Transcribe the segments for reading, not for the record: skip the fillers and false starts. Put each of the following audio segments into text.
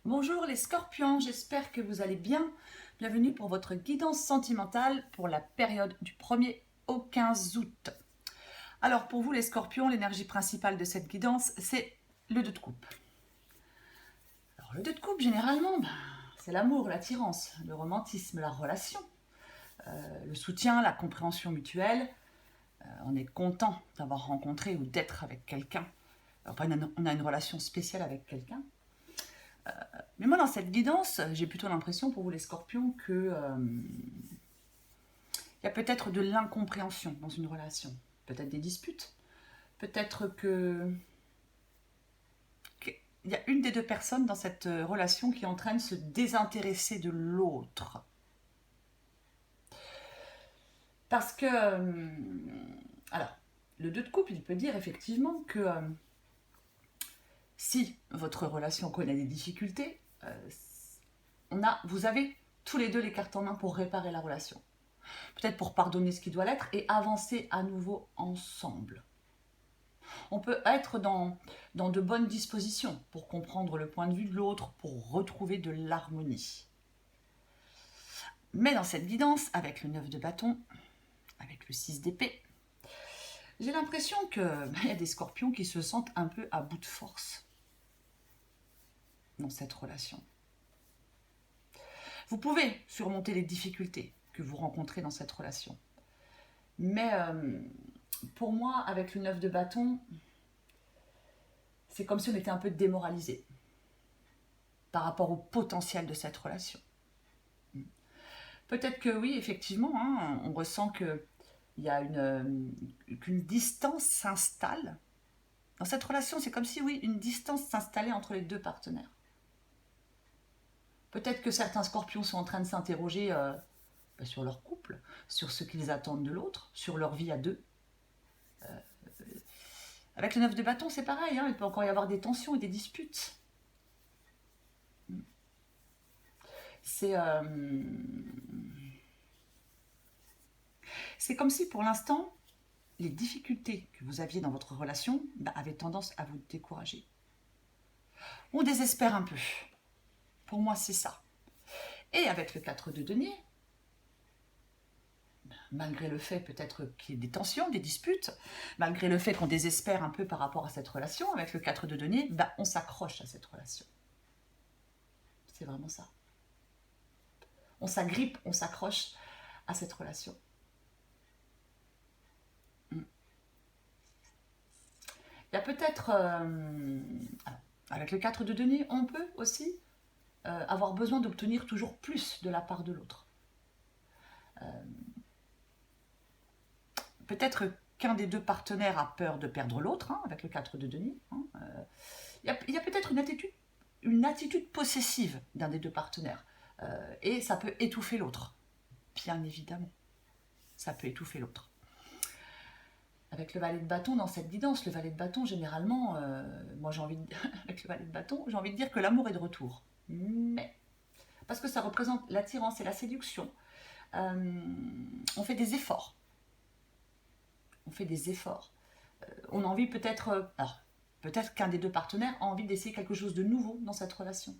Bonjour les scorpions, j'espère que vous allez bien. Bienvenue pour votre guidance sentimentale pour la période du 1er au 15 août. Alors pour vous les scorpions, l'énergie principale de cette guidance, c'est le 2 de coupe. Alors le 2 de coupe, généralement, c'est l'amour, l'attirance, le romantisme, la relation, le soutien, la compréhension mutuelle. On est content d'avoir rencontré ou d'être avec quelqu'un. Enfin, on a une relation spéciale avec quelqu'un. Mais moi, dans cette guidance, j'ai plutôt l'impression pour vous les scorpions que il y a peut-être de l'incompréhension dans une relation, peut-être des disputes, peut-être qu'il y a une des deux personnes dans cette relation qui est en train de se désintéresser de l'autre. Parce que, alors, le 2 de coupe, il peut dire effectivement que si votre relation connaît des difficultés, vous avez tous les deux les cartes en main pour réparer la relation. Peut-être pour pardonner ce qui doit l'être et avancer à nouveau ensemble. On peut être dans de bonnes dispositions pour comprendre le point de vue de l'autre, pour retrouver de l'harmonie. Mais dans cette guidance, avec le 9 de bâton, avec le 6 d'épée, j'ai l'impression qu'il y a des scorpions qui se sentent un peu à bout de force dans cette relation. Vous pouvez surmonter les difficultés que vous rencontrez dans cette relation. Mais pour moi, avec le 9 de bâton, c'est comme si on était un peu démoralisé par rapport au potentiel de cette relation. Peut-être que oui, effectivement, on ressent qu'il y a qu'une distance s'installe. Dans cette relation, c'est comme si, oui, une distance s'installait entre les deux partenaires. Peut-être que certains scorpions sont en train de s'interroger sur leur couple, sur ce qu'ils attendent de l'autre, sur leur vie à deux. Avec le 9 de bâton, c'est pareil, il peut encore y avoir des tensions et des disputes. C'est comme si pour l'instant, les difficultés que vous aviez dans votre relation avaient tendance à vous décourager. On désespère un peu. Pour moi, c'est ça. Et avec le 4 de denier, malgré le fait peut-être qu'il y ait des tensions, des disputes, malgré le fait qu'on désespère un peu par rapport à cette relation, avec le 4 de denier, on s'accroche à cette relation. C'est vraiment ça. On s'agrippe, on s'accroche à cette relation. Il y a peut-être, avec le 4 de denier, on peut aussi avoir besoin d'obtenir toujours plus de la part de l'autre. Peut-être qu'un des deux partenaires a peur de perdre l'autre, avec le 4 de denier. Il y a peut-être une attitude possessive d'un des deux partenaires. Et ça peut étouffer l'autre. Bien évidemment. Ça peut étouffer l'autre. Avec le valet de bâton dans cette guidance, le valet de bâton, généralement, moi j'ai envie de, avec le valet de bâton, j'ai envie de dire que l'amour est de retour. Mais, parce que ça représente l'attirance et la séduction, on fait des efforts. On fait des efforts. On a envie peut-être, alors peut-être qu'un des deux partenaires a envie d'essayer quelque chose de nouveau dans cette relation.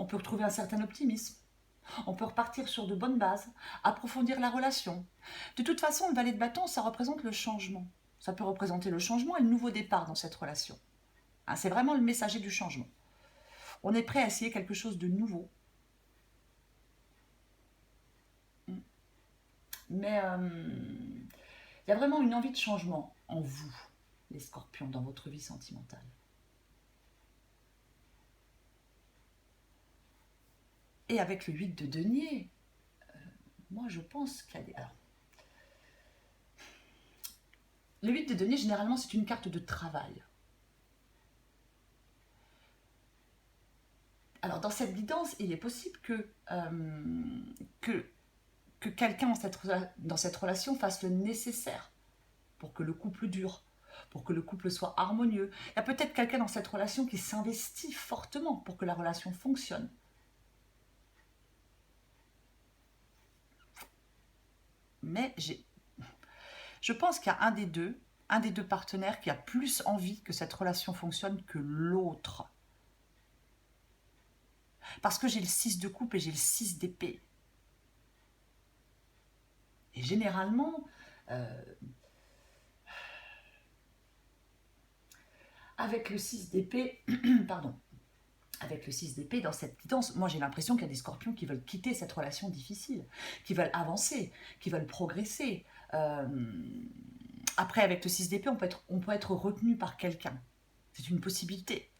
On peut retrouver un certain optimisme. On peut repartir sur de bonnes bases, approfondir la relation. De toute façon, le valet de bâton, ça représente le changement. Ça peut représenter le changement et le nouveau départ dans cette relation. C'est vraiment le messager du changement. On est prêt à essayer quelque chose de nouveau. Mais il y a vraiment une envie de changement en vous, les scorpions, dans votre vie sentimentale. Et avec le 8 de denier, moi je pense qu'il y a des... Alors, le 8 de denier, généralement, c'est une carte de travail. Alors, dans cette guidance, il est possible que quelqu'un dans cette relation fasse le nécessaire pour que le couple dure, pour que le couple soit harmonieux. Il y a peut-être quelqu'un dans cette relation qui s'investit fortement pour que la relation fonctionne. Mais je pense qu'il y a un des deux partenaires qui a plus envie que cette relation fonctionne que l'autre. Parce que j'ai le 6 de coupe et j'ai le 6 d'épée. Et généralement, avec le 6 d'épée, pardon, avec le 6 d'épée dans cette guidance, moi j'ai l'impression qu'il y a des scorpions qui veulent quitter cette relation difficile, qui veulent avancer, qui veulent progresser. Après, avec le 6 d'épée, on peut être retenu par quelqu'un. C'est une possibilité.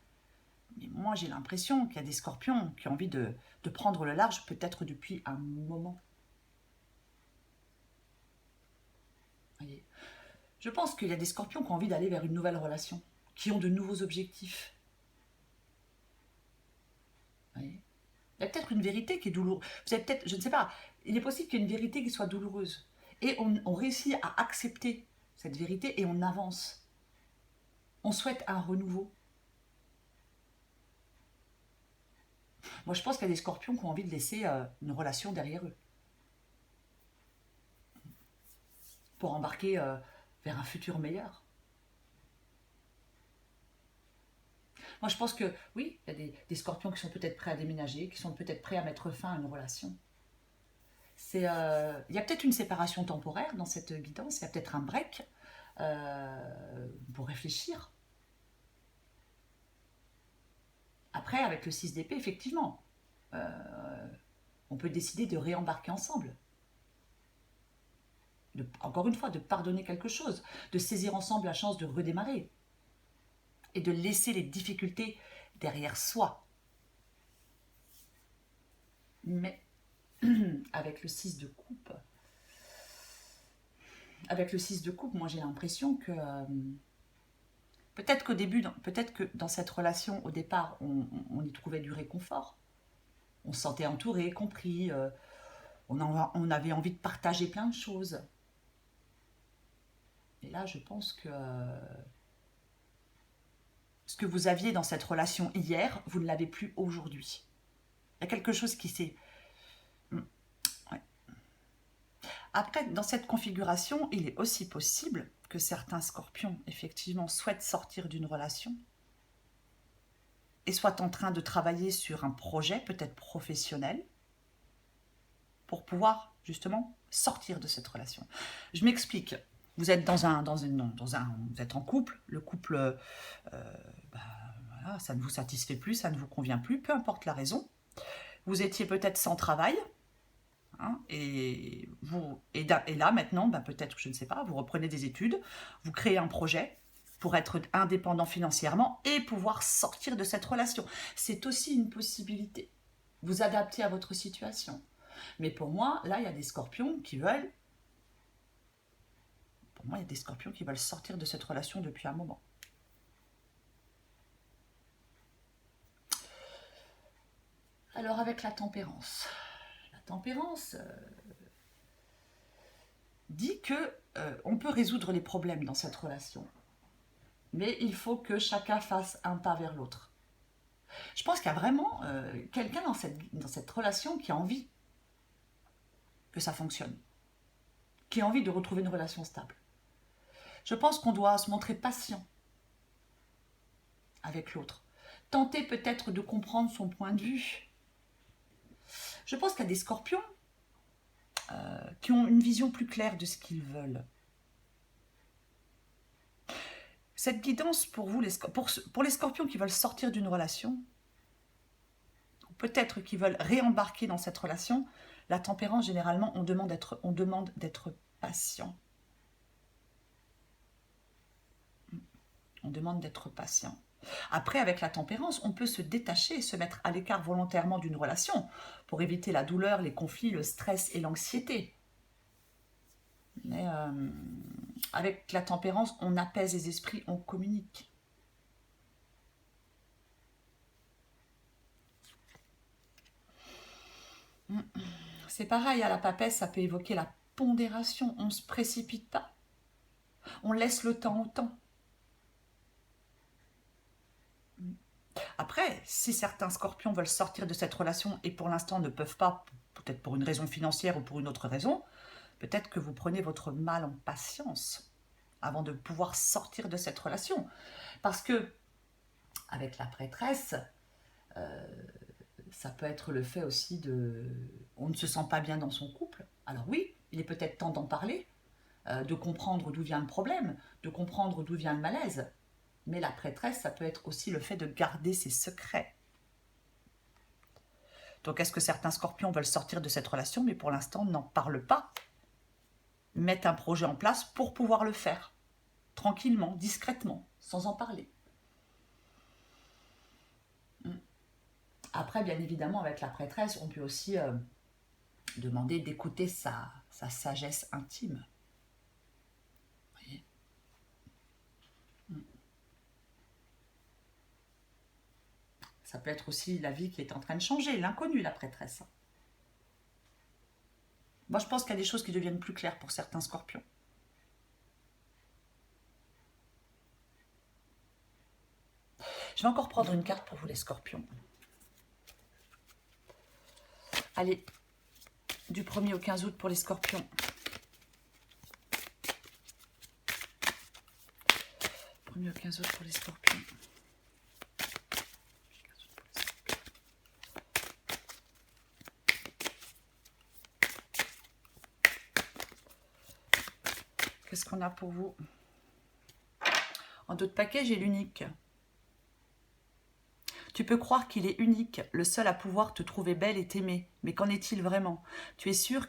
Mais moi j'ai l'impression qu'il y a des scorpions qui ont envie de prendre le large, peut-être depuis un moment. Voyez. Je pense qu'il y a des scorpions qui ont envie d'aller vers une nouvelle relation, qui ont de nouveaux objectifs. Voyez. Il y a peut-être une vérité qui est douloureuse. Vous avez peut-être, je ne sais pas, il est possible qu'il y ait une vérité qui soit douloureuse. Et on réussit à accepter cette vérité et on avance. On souhaite un renouveau. Moi, je pense qu'il y a des scorpions qui ont envie de laisser une relation derrière eux. Pour embarquer vers un futur meilleur. Moi, je pense que, oui, il y a des scorpions qui sont peut-être prêts à déménager, qui sont peut-être prêts à mettre fin à une relation. Il y a peut-être une séparation temporaire dans cette guidance, il y a peut-être un break pour réfléchir. Après, avec le 6 d'épée, effectivement, on peut décider de réembarquer ensemble. Encore une fois, de pardonner quelque chose, de saisir ensemble la chance de redémarrer et de laisser les difficultés derrière soi. Mais avec le 6 de coupe, moi j'ai l'impression que peut-être qu'au début, peut-être que dans cette relation, au départ, on y trouvait du réconfort. On se sentait entouré, compris, on avait envie de partager plein de choses. Et là, je pense que ce que vous aviez dans cette relation hier, vous ne l'avez plus aujourd'hui. Il y a quelque chose qui s'est... Ouais. Après, dans cette configuration, il est aussi possible que certains scorpions, effectivement, souhaitent sortir d'une relation et soient en train de travailler sur un projet, peut-être professionnel, pour pouvoir, justement, sortir de cette relation. Je m'explique. Vous êtes vous êtes en couple, le couple, voilà, ça ne vous satisfait plus, ça ne vous convient plus, peu importe la raison. Vous étiez peut-être sans travail, hein, et là maintenant, peut-être, je ne sais pas, vous reprenez des études, vous créez un projet pour être indépendant financièrement et pouvoir sortir de cette relation. C'est aussi une possibilité. Vous adaptez à votre situation. Mais pour moi, là, il y a des scorpions qui veulent... Pour moi, il y a des scorpions qui veulent sortir de cette relation depuis un moment. Alors, avec la tempérance. La tempérance dit que on peut résoudre les problèmes dans cette relation. Mais il faut que chacun fasse un pas vers l'autre. Je pense qu'il y a vraiment quelqu'un dans cette relation qui a envie que ça fonctionne, qui a envie de retrouver une relation stable. Je pense qu'on doit se montrer patient avec l'autre, tenter peut-être de comprendre son point de vue. Je pense qu'il y a des scorpions qui ont une vision plus claire de ce qu'ils veulent. Cette guidance pour vous, pour les scorpions qui veulent sortir d'une relation, ou peut-être qui veulent réembarquer dans cette relation, la tempérance, généralement, on demande d'être patient. On demande d'être patient. Après, avec la tempérance, on peut se détacher et se mettre à l'écart volontairement d'une relation pour éviter la douleur, les conflits, le stress et l'anxiété. Mais avec la tempérance, on apaise les esprits, on communique. C'est pareil, à la papesse, ça peut évoquer la pondération. On ne se précipite pas. On laisse le temps au temps. Après, si certains scorpions veulent sortir de cette relation et pour l'instant ne peuvent pas, peut-être pour une raison financière ou pour une autre raison, peut-être que vous prenez votre mal en patience avant de pouvoir sortir de cette relation. Parce que, avec la prêtresse, Ça peut être le fait aussi de... On ne se sent pas bien dans son couple. Alors oui, il est peut-être temps d'en parler, de comprendre d'où vient le problème, de comprendre d'où vient le malaise. Mais la prêtresse, ça peut être aussi le fait de garder ses secrets. Donc est-ce que certains scorpions veulent sortir de cette relation, mais pour l'instant n'en parlent pas, mettent un projet en place pour pouvoir le faire, tranquillement, discrètement, sans en parler. Après, bien évidemment, avec la prêtresse, on peut aussi demander d'écouter sa sagesse intime. Vous voyez. Ça peut être aussi la vie qui est en train de changer, l'inconnu, la prêtresse. Moi, je pense qu'il y a des choses qui deviennent plus claires pour certains scorpions. Je vais encore prendre une carte pour vous, les scorpions. Allez, du 1er au 15 août pour les scorpions. Du 1er au 15 août pour les scorpions. Qu'est-ce qu'on a pour vous? En dos de paquet, j'ai l'unique. Tu peux croire qu'il est unique, le seul à pouvoir te trouver belle et t'aimer. Mais qu'en est-il vraiment? Tu es sûr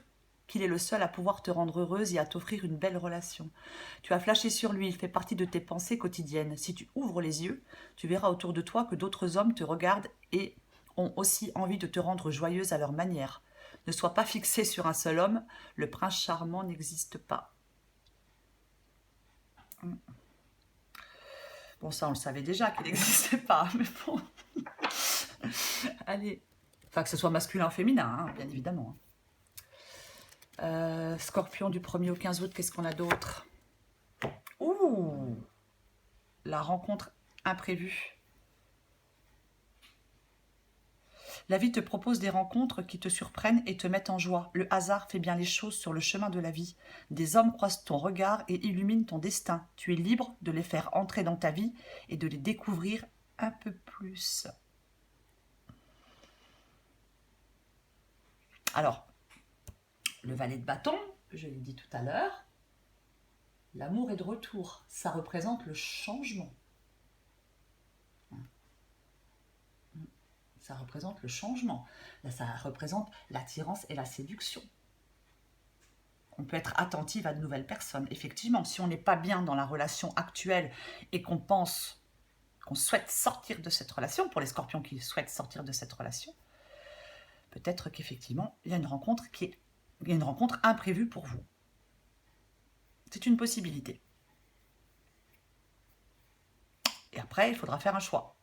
qu'il est le seul à pouvoir te rendre heureuse et à t'offrir une belle relation. Tu as flashé sur lui, il fait partie de tes pensées quotidiennes. Si tu ouvres les yeux, tu verras autour de toi que d'autres hommes te regardent et ont aussi envie de te rendre joyeuse à leur manière. Ne sois pas fixé sur un seul homme, le prince charmant n'existe pas. Bon, ça, on le savait déjà qu'il n'existait pas, mais bon. Allez. Enfin, que ce soit masculin ou féminin, hein, bien évidemment. Scorpion du 1er au 15 août, qu'est-ce qu'on a d'autre? Ouh! La rencontre imprévue. La vie te propose des rencontres qui te surprennent et te mettent en joie. Le hasard fait bien les choses sur le chemin de la vie. Des hommes croisent ton regard et illuminent ton destin. Tu es libre de les faire entrer dans ta vie et de les découvrir un peu plus. Alors, le valet de bâton, je l'ai dit tout à l'heure, l'amour est de retour. Ça représente le changement. Ça représente le changement. Là, ça représente l'attirance et la séduction. On peut être attentive à de nouvelles personnes. Effectivement, si on n'est pas bien dans la relation actuelle et qu'on pense qu'on souhaite sortir de cette relation, pour les scorpions qui souhaitent sortir de cette relation, peut-être qu'effectivement, il y a une rencontre imprévue pour vous. C'est une possibilité. Et après, il faudra faire un choix.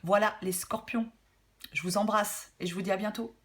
Voilà les scorpions. Je vous embrasse et je vous dis à bientôt.